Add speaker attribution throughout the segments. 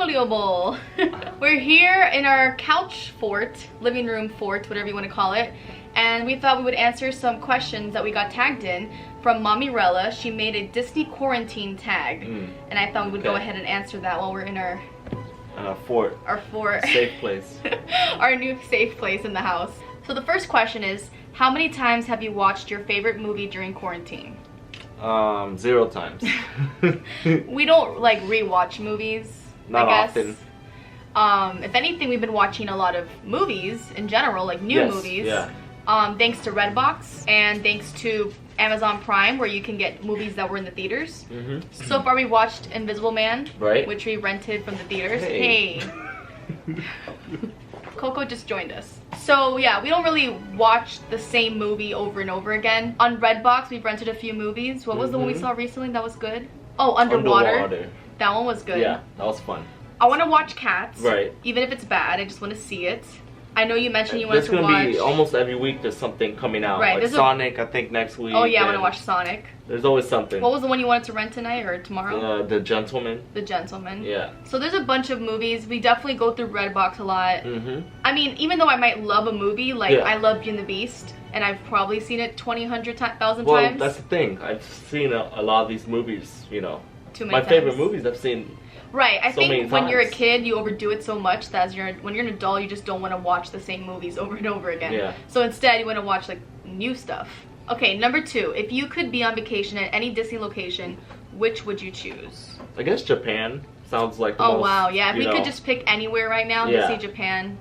Speaker 1: Unbelievable. We're here in our couch fort, living room fort, whatever you want to call it. And we thought we would answer some questions that we got tagged in from Mombierella. She made a Disney quarantine tag. And I thought we would go ahead and answer that while we're in our
Speaker 2: fort.
Speaker 1: Our fort.
Speaker 2: Safe place.
Speaker 1: Our new safe place in the house. So the first question is, how many times have you watched your favorite movie during quarantine?
Speaker 2: 0 times.
Speaker 1: We don't like rewatch movies.
Speaker 2: Not
Speaker 1: I guess.
Speaker 2: often.
Speaker 1: If anything, we've been watching a lot of movies in general, like new movies.
Speaker 2: Yeah.
Speaker 1: Thanks to Redbox and thanks to Amazon Prime, where you can get movies that were in the theaters. So far, we watched Invisible Man, which we rented from the theaters. Hey. Coco just joined us. So yeah, we don't really watch the same movie over and over again. On Redbox, we've rented a few movies. What was the one we saw recently that was good? Oh, Underwater. That one was good.
Speaker 2: Yeah, that was fun.
Speaker 1: I want to watch Cats.
Speaker 2: Right.
Speaker 1: Even if it's bad, I just want to see it. I know you mentioned you wanted to watch...
Speaker 2: There's going to be almost every week there's something coming out.
Speaker 1: Right.
Speaker 2: Like Sonic, I think next week.
Speaker 1: Oh yeah, I want to watch Sonic.
Speaker 2: There's always something.
Speaker 1: What was the one you wanted to rent tonight or tomorrow?
Speaker 2: The Gentleman.
Speaker 1: The Gentleman.
Speaker 2: Yeah.
Speaker 1: So there's a bunch of movies. We definitely go through Redbox a lot. I mean, even though I might love a movie, like I love Beauty and the Beast, and I've probably seen it 20, 100,000 times.
Speaker 2: Well, that's the thing. I've seen a lot of these movies, you know.
Speaker 1: Too many times.
Speaker 2: My favorite movies I've seen.
Speaker 1: Right, I think when you're a kid, you overdo it so much that when you're an adult, you just don't want to watch the same movies over and over again.
Speaker 2: Yeah.
Speaker 1: So instead, you want to watch like new stuff. Okay, number 2. If you could be on vacation at any Disney location, which would you choose?
Speaker 2: I guess Japan sounds like the most,
Speaker 1: wow, yeah. If we could just pick anywhere right now, Disney Japan.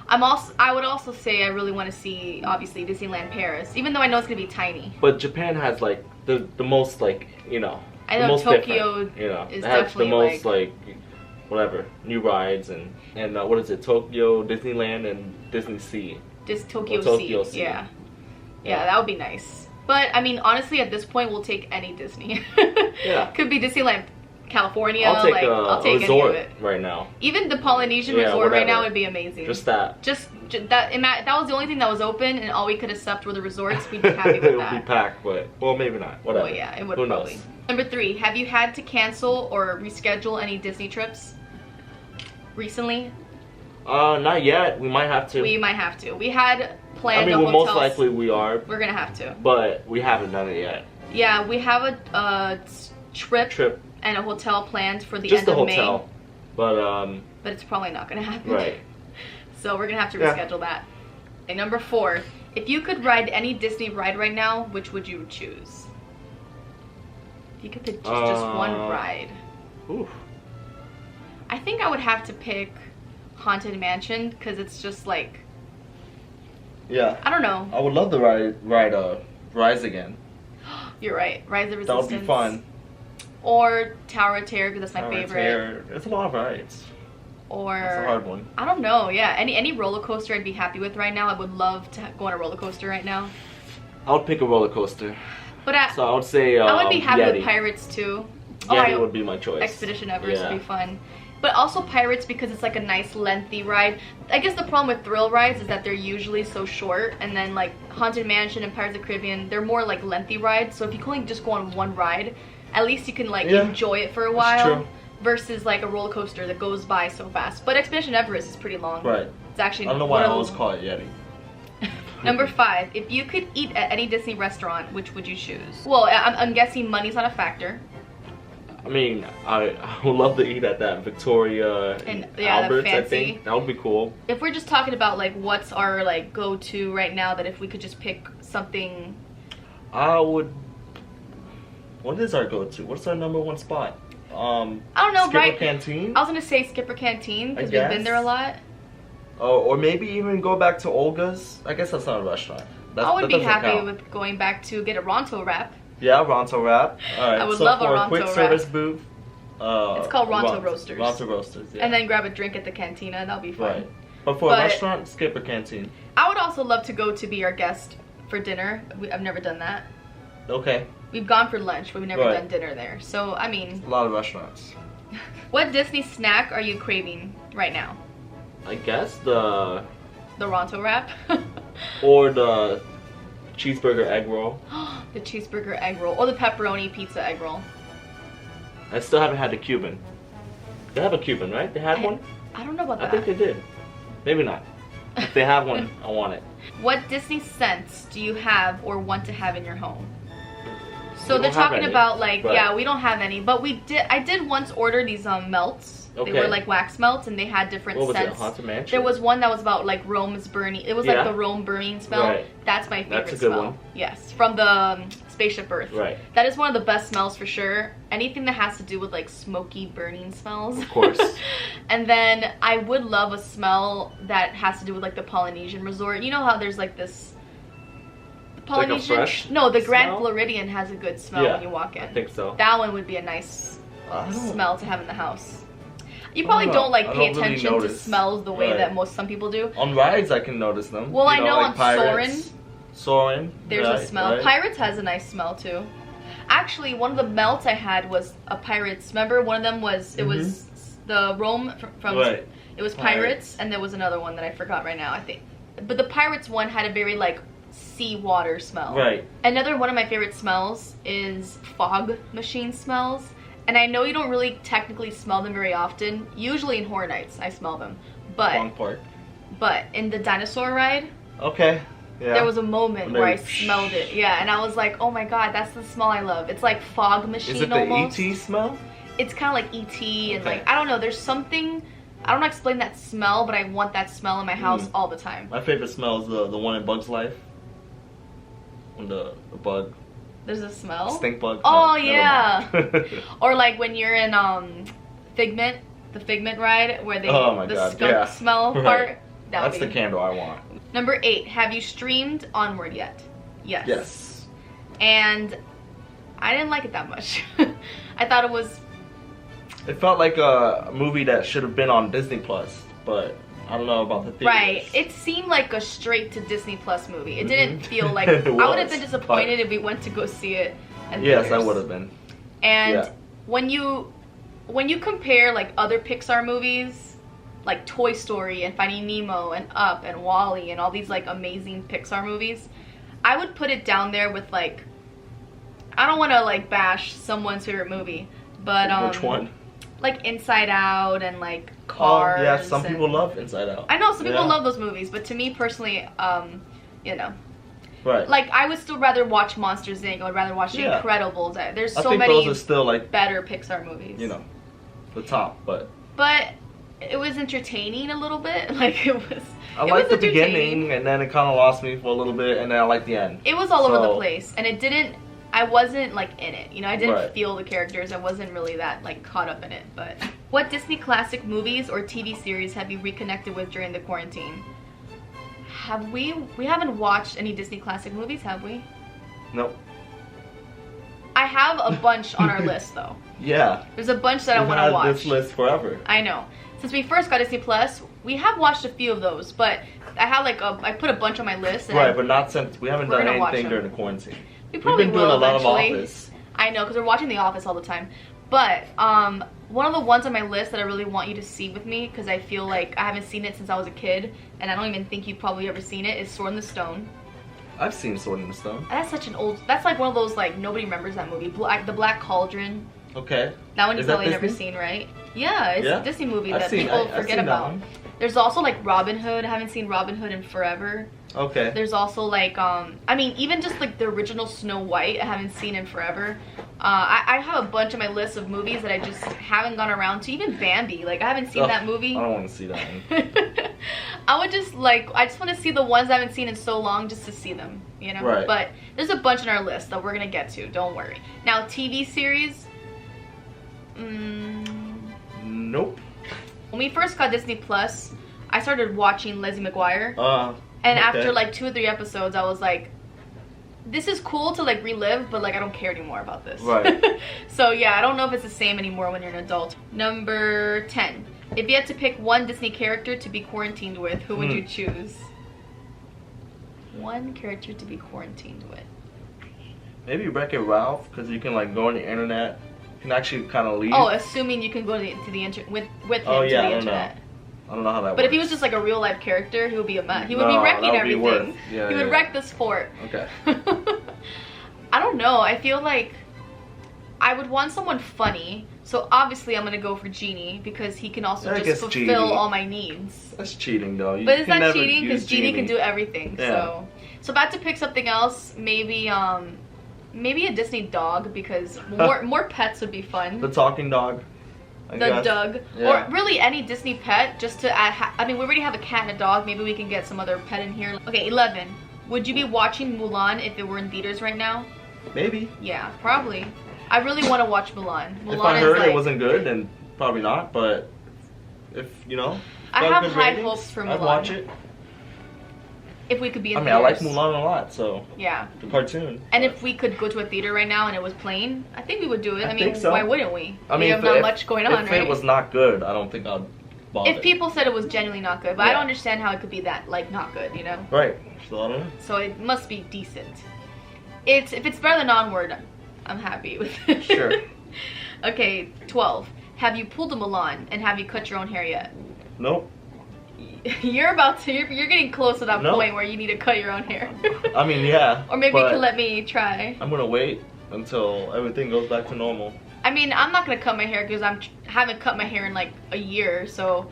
Speaker 1: I would also say I really want to see, obviously, Disneyland Paris, even though I know it's gonna be tiny.
Speaker 2: But Japan has like the most, like, you know.
Speaker 1: I know Tokyo is definitely
Speaker 2: the most like whatever new rides and what is it, Tokyo, Disneyland, and Disney Sea.
Speaker 1: Tokyo Sea.
Speaker 2: Yeah,
Speaker 1: that would be nice. But I mean, honestly, at this point, we'll take any Disney.
Speaker 2: Yeah,
Speaker 1: could be Disneyland California.
Speaker 2: I'll take
Speaker 1: I'll take
Speaker 2: resort
Speaker 1: any of it
Speaker 2: right now.
Speaker 1: Even the Polynesian resort right now would be amazing.
Speaker 2: Just that.
Speaker 1: Just that. That was the only thing that was open, and all we could accept were the resorts. We'd be happy with that.
Speaker 2: It would be packed, but well, maybe not. Whatever.
Speaker 1: Oh yeah, it would
Speaker 2: Who
Speaker 1: probably.
Speaker 2: knows?
Speaker 1: Number 3, have you had to cancel or reschedule any Disney trips recently?
Speaker 2: Not yet. We might have to.
Speaker 1: We might have to. We had planned.
Speaker 2: I mean, most likely we are.
Speaker 1: We're gonna have to.
Speaker 2: But we haven't done it yet.
Speaker 1: Yeah, we have a trip and a hotel planned for the end of May.
Speaker 2: Just the hotel,
Speaker 1: but it's probably not gonna happen.
Speaker 2: Right.
Speaker 1: So we're gonna have to reschedule that. And number 4, if you could ride any Disney ride right now, which would you choose? If you could pick just one ride.
Speaker 2: Oof.
Speaker 1: I think I would have to pick Haunted Mansion because it's just like.
Speaker 2: Yeah.
Speaker 1: I don't know.
Speaker 2: I would love to ride Rise again.
Speaker 1: You're right. Rise of Resistance.
Speaker 2: That would be fun.
Speaker 1: Or Tower of Terror because that's my favorite.
Speaker 2: Terror. There's a lot of rides.
Speaker 1: Or
Speaker 2: that's a hard one.
Speaker 1: I don't know. Yeah, any roller coaster I'd be happy with right now. I would love to go on a roller coaster right now.
Speaker 2: I would pick a roller coaster.
Speaker 1: But
Speaker 2: so I would say
Speaker 1: I would be happy
Speaker 2: Yeti.
Speaker 1: with Pirates too.
Speaker 2: Yeti would be my choice.
Speaker 1: Expedition Everest would be fun. But also Pirates because it's like a nice lengthy ride. I guess the problem with thrill rides is that they're usually so short, and then like Haunted Mansion and Pirates of the Caribbean, they're more like lengthy rides. So if you can only just go on one ride, at least you can like enjoy it for a while.
Speaker 2: That's true.
Speaker 1: Versus like a roller coaster that goes by so fast. But Expedition Everest is pretty long.
Speaker 2: Right.
Speaker 1: It's actually.
Speaker 2: I don't know why I always call it Yeti.
Speaker 1: Number 5, if you could eat at any Disney restaurant, which would you choose? Well, I'm guessing money's not a factor.
Speaker 2: I mean, I would love to eat at that Victoria and Albert's, I think. That would be cool.
Speaker 1: If we're just talking about like what's our like go-to right now, that if we could just pick something.
Speaker 2: I would. What is our go-to? What's our number 1 spot?
Speaker 1: I don't know,
Speaker 2: Skipper Canteen?
Speaker 1: I was gonna say Skipper Canteen because we've been there a lot.
Speaker 2: Oh, or maybe even go back to Olga's. I guess that's not a restaurant.
Speaker 1: I would be happy with going back to get a Ronto wrap.
Speaker 2: Yeah, Ronto wrap. All right.
Speaker 1: I would love a Ronto wrap.
Speaker 2: For a quick service booth.
Speaker 1: It's called Ronto Roasters.
Speaker 2: Ronto Roasters, yeah.
Speaker 1: And then grab a drink at the cantina. That'll be fun.
Speaker 2: Right. But for a restaurant, Skipper Canteen.
Speaker 1: I would also love to go to be our guest for dinner. I've never done that.
Speaker 2: Okay.
Speaker 1: We've gone for lunch, but we've never done dinner there. So, I mean.
Speaker 2: A lot of restaurants.
Speaker 1: What Disney snack are you craving right now?
Speaker 2: I guess the
Speaker 1: Ronto wrap?
Speaker 2: Or the cheeseburger egg roll.
Speaker 1: The cheeseburger egg roll. Or the pepperoni pizza egg roll.
Speaker 2: I still haven't had the Cuban. They have a Cuban, right? They had one?
Speaker 1: I don't know about that.
Speaker 2: I think they did. Maybe not. If they have one, I want it.
Speaker 1: What Disney scents do you have or want to have in your home? So they're talking about like, yeah, we don't have any, but I did once order these melts. Okay. They were like wax melts and they had different scents.
Speaker 2: What was it, Haunted Mansion?
Speaker 1: There was one that was about like Rome's burning. It was like the Rome burning smell.
Speaker 2: Right.
Speaker 1: That's my favorite
Speaker 2: That's a good
Speaker 1: smell.
Speaker 2: one.
Speaker 1: Yes, from the Spaceship Earth.
Speaker 2: Right.
Speaker 1: That is one of the best smells for sure. Anything that has to do with like smoky burning smells.
Speaker 2: Of course.
Speaker 1: And then I would love a smell that has to do with like the Polynesian resort. You know how there's like this Polynesian,
Speaker 2: like a fresh
Speaker 1: no, the Grand
Speaker 2: smell?
Speaker 1: Floridian has a good smell when you walk in.
Speaker 2: I think so.
Speaker 1: That one would be a nice smell to have in the house. You probably don't like pay attention to smells the way that some people do.
Speaker 2: On rides, I can notice them.
Speaker 1: Well, I know
Speaker 2: like
Speaker 1: on
Speaker 2: Soarin',
Speaker 1: there's a smell. Right. Pirates has a nice smell too. Actually, one of the melts I had was a Pirates. Remember, one of them was it was the Rome from it was Pirates, and there was another one that I forgot right now. I think, but the Pirates one had a very like seawater smell.
Speaker 2: Right.
Speaker 1: Another one of my favorite smells is fog machine smells. And I know you don't really technically smell them very often. Usually in Horror Nights, I smell them. But in the dinosaur ride, there was a moment where I smelled it. Yeah, and I was like, oh my god, that's the smell I love. It's like fog machine almost.
Speaker 2: Is it the E.T. smell?
Speaker 1: It's kind of like E.T. and like, I don't know, there's something, I don't know how to explain that smell, but I want that smell in my house all the time.
Speaker 2: My favorite smell is the one in Bug's Life. When the bug.
Speaker 1: There's a smell?
Speaker 2: Stink bug.
Speaker 1: Oh, yeah. Or like when you're in Figment, the Figment ride, where they the skunk smell part.
Speaker 2: That's the candle I want.
Speaker 1: Number 8, have you streamed Onward yet? Yes.
Speaker 2: Yes.
Speaker 1: And I didn't like it that much. I thought it was...
Speaker 2: It felt like a movie that should have been on Disney Plus, but I don't know about the theaters.
Speaker 1: Right. It seemed like a straight to Disney Plus movie. It didn't feel like... I would have been disappointed if we went to go see it in theaters.
Speaker 2: Yes, I would have been.
Speaker 1: And when you compare like other Pixar movies, like Toy Story and Finding Nemo and Up and WALL-E and all these like amazing Pixar movies, I would put it down there with like... I don't want to like bash someone's favorite movie, but
Speaker 2: which one?
Speaker 1: Like Inside Out and like Cars.
Speaker 2: Oh, yeah, some people love Inside Out.
Speaker 1: I know some people love those movies, but to me personally, you know,
Speaker 2: right?
Speaker 1: Like I would still rather watch Monsters Inc. I would rather watch The Incredibles. There's so many
Speaker 2: those are still like
Speaker 1: better Pixar movies.
Speaker 2: You know, the top, but
Speaker 1: it was entertaining a little bit. Like it was.
Speaker 2: I liked the beginning, and then it kind of lost me for a little bit, and then I liked the end.
Speaker 1: It was all over the place, and it didn't. I wasn't like in it, you know, I didn't feel the characters, I wasn't really that like caught up in it. But what Disney classic movies or TV series have you reconnected with during the quarantine? Have we haven't watched any Disney classic movies, have we?
Speaker 2: Nope.
Speaker 1: I have a bunch on our list though.
Speaker 2: Yeah.
Speaker 1: There's a bunch that I want to watch.
Speaker 2: This list forever.
Speaker 1: I know. Since we first got Disney Plus, we have watched a few of those, but I have like I put a bunch on my list. And
Speaker 2: but not since we haven't done anything during the quarantine.
Speaker 1: We've been doing a lot of
Speaker 2: Office.
Speaker 1: I know, because we're watching The Office all the time. But one of the ones on my list that I really want you to see with me, because I feel like I haven't seen it since I was a kid, and I don't even think you've probably ever seen it, is Sword in the Stone.
Speaker 2: I've seen Sword in the Stone.
Speaker 1: That's such an old... That's like one of those, like, nobody remembers that movie. The Black Cauldron.
Speaker 2: Okay.
Speaker 1: That one you've probably never seen, right? Yeah, it's a Disney movie that people forget about. There's also, like, Robin Hood. I haven't seen Robin Hood in forever.
Speaker 2: Okay.
Speaker 1: There's also like I mean, even just like the original Snow White I haven't seen in forever. I have a bunch on my list of movies that I just haven't gone around to. Even Bambi, like I haven't seen that movie.
Speaker 2: I don't want to see that one.
Speaker 1: I just want to see the ones I haven't seen in so long just to see them, you know.
Speaker 2: Right.
Speaker 1: But there's a bunch on our list that we're gonna get to. Don't worry. Now TV series.
Speaker 2: Nope.
Speaker 1: When we first got Disney Plus, I started watching Lizzie McGuire. And after like 2 or 3 episodes, I was like, this is cool to like relive, but like I don't care anymore about this.
Speaker 2: Right.
Speaker 1: So yeah, I don't know if it's the same anymore when you're an adult. Number 10. If you had to pick one Disney character to be quarantined with, who would you choose? One character to be quarantined with.
Speaker 2: Maybe Wreck-It Ralph, because you can like go on the internet. You can actually kind of leave.
Speaker 1: Oh, assuming you can go to the internet with him to the internet.
Speaker 2: I don't know how that works.
Speaker 1: But if he was just like a real life character, he would be a mess. He would be wrecking everything. He would wreck this fort.
Speaker 2: Okay.
Speaker 1: I don't know. I feel like I would want someone funny. So obviously I'm gonna go for Genie because he can also just fulfill
Speaker 2: Genie.
Speaker 1: all my needs.
Speaker 2: That's cheating though.
Speaker 1: But is that cheating? Because Genie can do everything. Yeah. So about to pick something else. Maybe maybe a Disney dog because more pets would be fun.
Speaker 2: The talking dog. I guess.
Speaker 1: Doug. Yeah. Or really any Disney pet just to add. I mean, we already have a cat and a dog. Maybe we can get some other pet in here. Okay, 11. Would you be watching Mulan if it were in theaters right now?
Speaker 2: Maybe.
Speaker 1: Yeah, probably. I really want to watch Mulan.
Speaker 2: If I heard it wasn't good, then probably not. But if
Speaker 1: I have high hopes for Mulan.
Speaker 2: I'd watch it.
Speaker 1: If we could be in theaters.
Speaker 2: I like Mulan a lot, so
Speaker 1: yeah,
Speaker 2: the cartoon.
Speaker 1: And if we could go to a theater right now and it was playing, I think we would do it. I mean,
Speaker 2: think so.
Speaker 1: Why wouldn't we?
Speaker 2: I mean,
Speaker 1: we have not much going on,
Speaker 2: if
Speaker 1: right?
Speaker 2: it was not good, I don't think I'd bother.
Speaker 1: If people said it was genuinely not good, but I don't understand how it could be that not good,
Speaker 2: Right. So I don't know.
Speaker 1: So it must be decent. If it's better than Onward, I'm happy with it.
Speaker 2: Sure.
Speaker 1: Okay, 12. Have you pulled a Mulan and have you cut your own hair yet?
Speaker 2: Nope.
Speaker 1: You're getting close to that point where you need to cut your own hair.
Speaker 2: I mean, yeah.
Speaker 1: Or maybe you can let me try.
Speaker 2: I'm gonna wait until everything goes back to normal.
Speaker 1: I mean, I'm not gonna cut my hair because I haven't cut my hair in like a year, so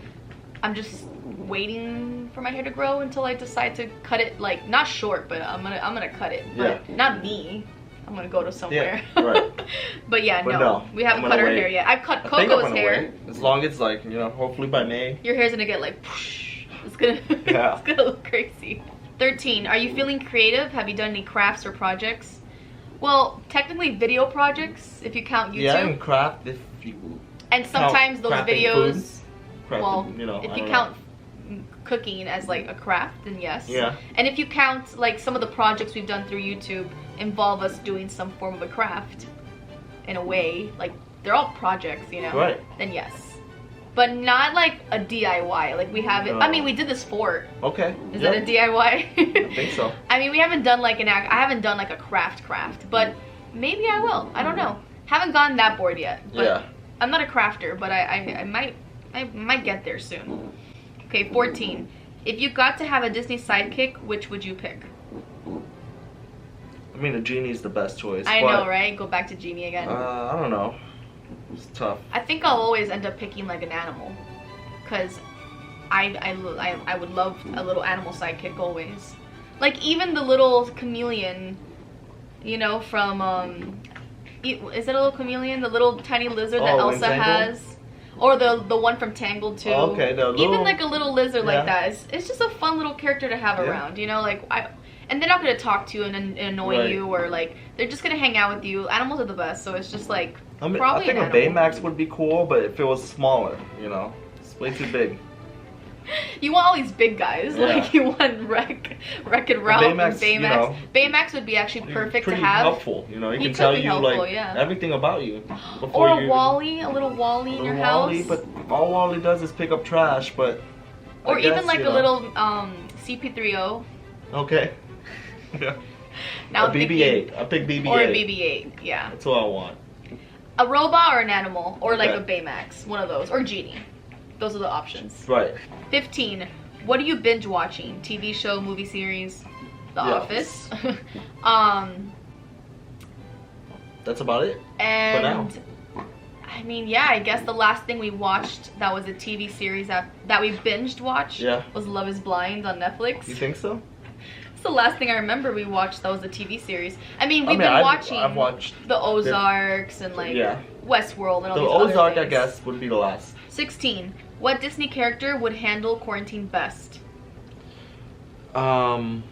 Speaker 1: I'm just waiting for my hair to grow until I decide to cut it, like not short, but I'm gonna cut it. But not me. I'm gonna go to somewhere.
Speaker 2: Yeah, right.
Speaker 1: But yeah, no, we haven't cut our hair yet. I've cut Coco's hair.
Speaker 2: As long as hopefully by May.
Speaker 1: Your hair's gonna get like, whoosh. It's gonna, it's gonna look crazy. 13. Are you feeling creative? Have you done any crafts or projects? Well, technically video projects if you count YouTube.
Speaker 2: Yeah, and craft if you.
Speaker 1: And sometimes those videos.
Speaker 2: Crafting,
Speaker 1: if you count cooking as like a craft, then yes.
Speaker 2: Yeah.
Speaker 1: And if you count like some of the projects we've done through YouTube involve us doing some form of a craft, in a way, like they're all projects,
Speaker 2: Right.
Speaker 1: Then yes. But not like a DIY. Like we haven't. I mean, we did this fort.
Speaker 2: Okay.
Speaker 1: Is that a DIY?
Speaker 2: I think so.
Speaker 1: I mean, we haven't done like I haven't done like a craft, but maybe I will. I don't know. Haven't gotten that bored yet. But
Speaker 2: yeah.
Speaker 1: I'm not a crafter, but I might get there soon. Okay, 14. If you got to have a Disney sidekick, which would you pick?
Speaker 2: I mean, a Genie's the best choice.
Speaker 1: I know, right? Go back to Genie again.
Speaker 2: I don't know. It's tough.
Speaker 1: I think I'll always end up picking like an animal, cause I would love a little animal sidekick always. Like even the little chameleon, from is it a little chameleon? The little tiny lizard that Elsa has, or the one from Tangled too.
Speaker 2: Oh, okay,
Speaker 1: even like a little lizard like that. It's just a fun little character to have around. And they're not gonna talk to you and annoy you, or like they're just gonna hang out with you. Animals are the best, so it's just like probably
Speaker 2: I think a Baymax would be cool, but if it was smaller, it's way too big.
Speaker 1: You want all these big guys, like you want Wreck-It Ralph and Baymax. Baymax would be actually perfect to have.
Speaker 2: Helpful, he can tell you everything about you.
Speaker 1: Or a Wally, a little Wally in your house.
Speaker 2: But all Wally does is pick up trash, but.
Speaker 1: Or even like a little CP3O.
Speaker 2: Okay. Yeah.
Speaker 1: Now
Speaker 2: a BB-8. I pick BB-8.
Speaker 1: Or a BB-8, yeah.
Speaker 2: That's what I want.
Speaker 1: A robot or an animal, or like a Baymax, one of those, or Genie. Those are the options.
Speaker 2: Right.
Speaker 1: 15. What are you binge watching? TV show, movie series, The Office.
Speaker 2: That's about it.
Speaker 1: And
Speaker 2: for now.
Speaker 1: I mean, yeah, I guess the last thing we watched that was a TV series that we binged watched was Love Is Blind on Netflix.
Speaker 2: You think so?
Speaker 1: It's the last thing I remember we watched that was a TV series. I mean, we've been watching
Speaker 2: I've watched
Speaker 1: the Ozarks and like Westworld and all these
Speaker 2: other things. The Ozark, I guess, would be the last.
Speaker 1: 16. What Disney character would handle quarantine best?
Speaker 2: I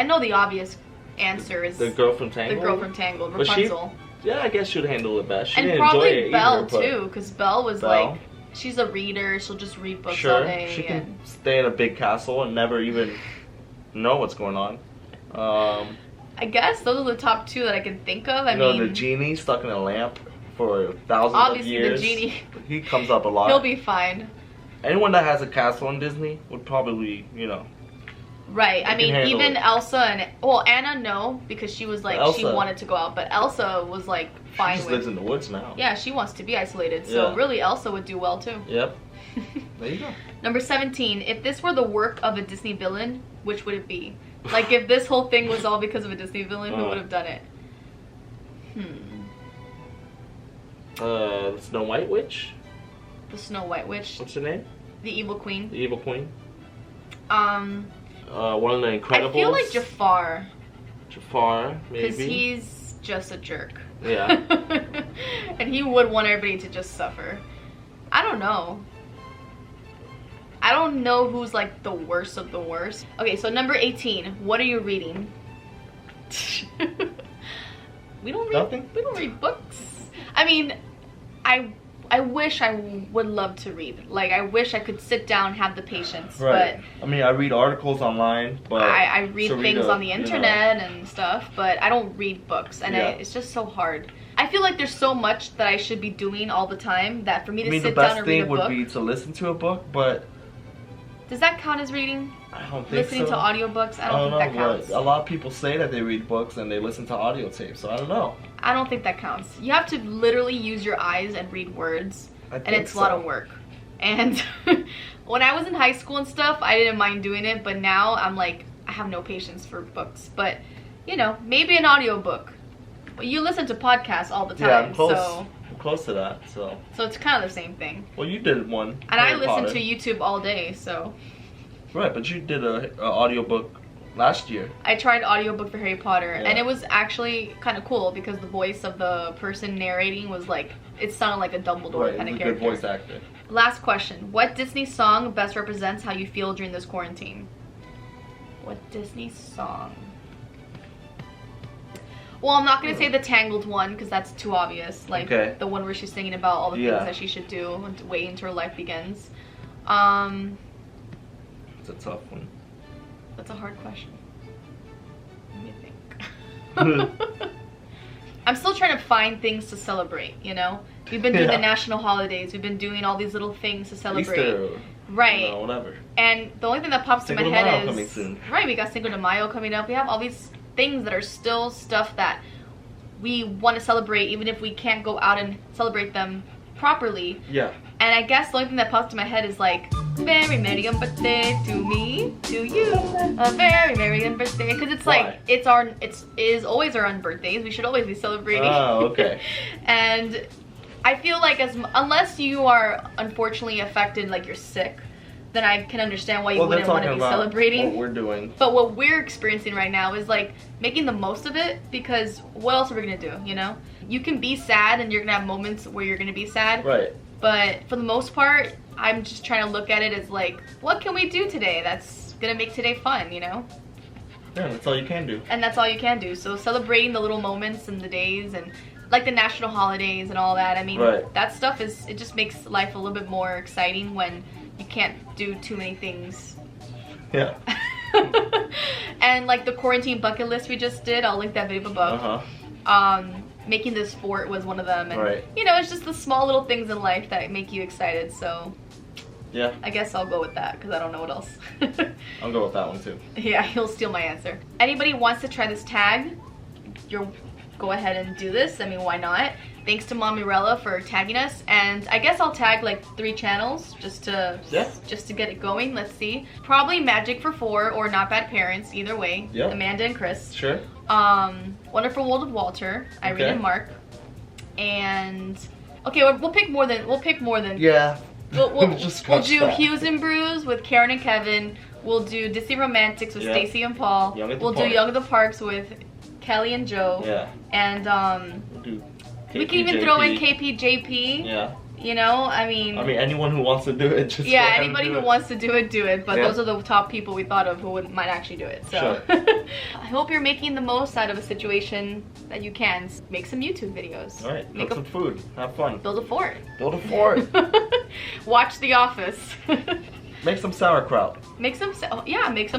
Speaker 1: know the obvious answer is
Speaker 2: the girl from Tangled.
Speaker 1: The girl from Tangled, Rapunzel.
Speaker 2: I guess she'd handle it best. She
Speaker 1: and
Speaker 2: didn't
Speaker 1: probably
Speaker 2: enjoy it
Speaker 1: Belle
Speaker 2: either,
Speaker 1: too, because Belle was like, she's a reader. She'll just read books all day.
Speaker 2: She can stay in a big castle and never even know what's going on.
Speaker 1: I guess those are the top two that I can think of. I mean,
Speaker 2: the genie stuck in a lamp for thousands of years.
Speaker 1: Obviously, the genie.
Speaker 2: He comes up a lot.
Speaker 1: He'll be fine.
Speaker 2: Anyone that has a castle in Disney would probably,
Speaker 1: Right. I mean, even Elsa and Anna, no, because she was like she wanted to go out, but Elsa was like fine.
Speaker 2: She just lives in the woods now.
Speaker 1: Yeah, she wants to be isolated, so really Elsa would do well too.
Speaker 2: Yep. There you go.
Speaker 1: Number 17. If this were the work of a Disney villain, which would it be? Like if this whole thing was all because of a Disney villain, who would have done it?
Speaker 2: The Snow White Witch.
Speaker 1: The Snow White Witch.
Speaker 2: What's her name?
Speaker 1: The Evil Queen.
Speaker 2: The Evil Queen. One of the Incredibles.
Speaker 1: I feel like Jafar.
Speaker 2: Jafar, maybe.
Speaker 1: Because he's just a jerk.
Speaker 2: Yeah.
Speaker 1: And he would want everybody to just suffer. I don't know. I don't know who's like the worst of the worst. Okay, so number 18. What are you reading? We don't read.
Speaker 2: Nothing?
Speaker 1: We don't read books. I mean, I wish I would love to read. Like, I wish I could sit down and have the patience.
Speaker 2: Right.
Speaker 1: But
Speaker 2: I mean, I read articles online, but
Speaker 1: I read things on the internet and stuff, but I don't read books, and it's just so hard. I feel like there's so much that I should be doing all the time that for me to sit down and read a book.
Speaker 2: The best thing would be to listen to a book, but
Speaker 1: does that count as reading?
Speaker 2: I don't think
Speaker 1: Listening to audiobooks? I don't think that counts.
Speaker 2: A lot of people say that they read books and they listen to audio tapes, so I don't know.
Speaker 1: I don't think that counts. You have to literally use your eyes and read words, and it's a lot of work. And when I was in high school and stuff, I didn't mind doing it, but now I'm like, I have no patience for books. But, you know, maybe an audiobook. You listen to podcasts all the time.
Speaker 2: Yeah, I'm close.
Speaker 1: So
Speaker 2: I'm close to that, so
Speaker 1: it's kind of the same thing.
Speaker 2: Well, you did one.
Speaker 1: And I listen to YouTube all day, so.
Speaker 2: Right, but you did a audiobook last year.
Speaker 1: I tried audiobook for Harry Potter, and it was actually kind of cool because the voice of the person narrating was like, it sounded like a Dumbledore kind of character.
Speaker 2: Good voice actor.
Speaker 1: Last question. What Disney song best represents how you feel during this quarantine? What Disney song? Well, I'm not going to say the Tangled one because that's too obvious. Like, the one where she's singing about all the things that she should do and wait until her life begins.
Speaker 2: It's a tough one.
Speaker 1: That's a hard question. Let me think. I'm still trying to find things to celebrate, you know? We've been doing the national holidays. We've been doing all these little things to celebrate.
Speaker 2: Easter,
Speaker 1: right.
Speaker 2: You know, whatever.
Speaker 1: And the only thing that pops
Speaker 2: Cinco
Speaker 1: to my head is...
Speaker 2: coming soon.
Speaker 1: Right, we got Cinco de Mayo coming up. We have all these things that are still stuff that we want to celebrate even if we can't go out and celebrate them properly.
Speaker 2: Yeah.
Speaker 1: And I guess the only thing that pops to my head is like, very merry birthday to me, to you, a very merry birthday, because it's like it is always our own birthdays. We should always be celebrating.
Speaker 2: Oh, okay.
Speaker 1: And I feel like unless you are unfortunately affected, like you're sick, then I can understand why you wouldn't want to be celebrating.
Speaker 2: What we're doing.
Speaker 1: But what we're experiencing right now is like making the most of it, because what else are we gonna do? You know, you can be sad and you're gonna have moments where you're gonna be sad.
Speaker 2: Right.
Speaker 1: But for the most part, I'm just trying to look at it as like, what can we do today that's gonna make today fun, you know?
Speaker 2: Yeah, that's all you can do.
Speaker 1: And that's all you can do. So celebrating the little moments and the days and like the national holidays and all that. I mean, that stuff it just makes life a little bit more exciting when you can't do too many things.
Speaker 2: Yeah.
Speaker 1: And like the quarantine bucket list we just did, I'll link that video above. Making this fort was one of them, and you know, it's just the small little things in life that make you excited. So yeah, I guess I'll go with that because I don't know what else.
Speaker 2: I'll go with that one too.
Speaker 1: Yeah, he'll steal my answer. Anybody wants to try this tag, go ahead and do this. I mean, why not? Thanks to Mombierella for tagging us, and I guess I'll tag like 3 channels just to get it going. Let's see. Probably Magic for 4 or Not Bad Parents. Either way. Yeah. Amanda and Chris.
Speaker 2: Sure.
Speaker 1: Wonderful World of Walter. Irene and Mark. And okay, we'll pick more than.
Speaker 2: Yeah.
Speaker 1: We'll do Hues and Brews with Karen and Kevin. We'll do Disney Romantics with Stacy and Paul. We'll do Young at the Parks with Kelly and Joe. Yeah. And we'll do we can even throw in KPJP. Yeah. You know, I mean
Speaker 2: anyone who wants to do it, just
Speaker 1: anybody who wants to do it. But those are the top people we thought of who might actually do it. So I hope you're making the most out of a situation that you can. Make some YouTube videos.
Speaker 2: All right, make some food. Have fun.
Speaker 1: Build a fort.
Speaker 2: Build a fort.
Speaker 1: Watch The Office.
Speaker 2: Make some sauerkraut.
Speaker 1: Make some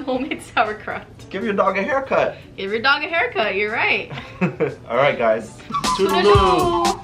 Speaker 1: homemade sauerkraut.
Speaker 2: Give your dog a haircut.
Speaker 1: Give your dog a haircut. You're right.
Speaker 2: All right, guys. Toodaloo.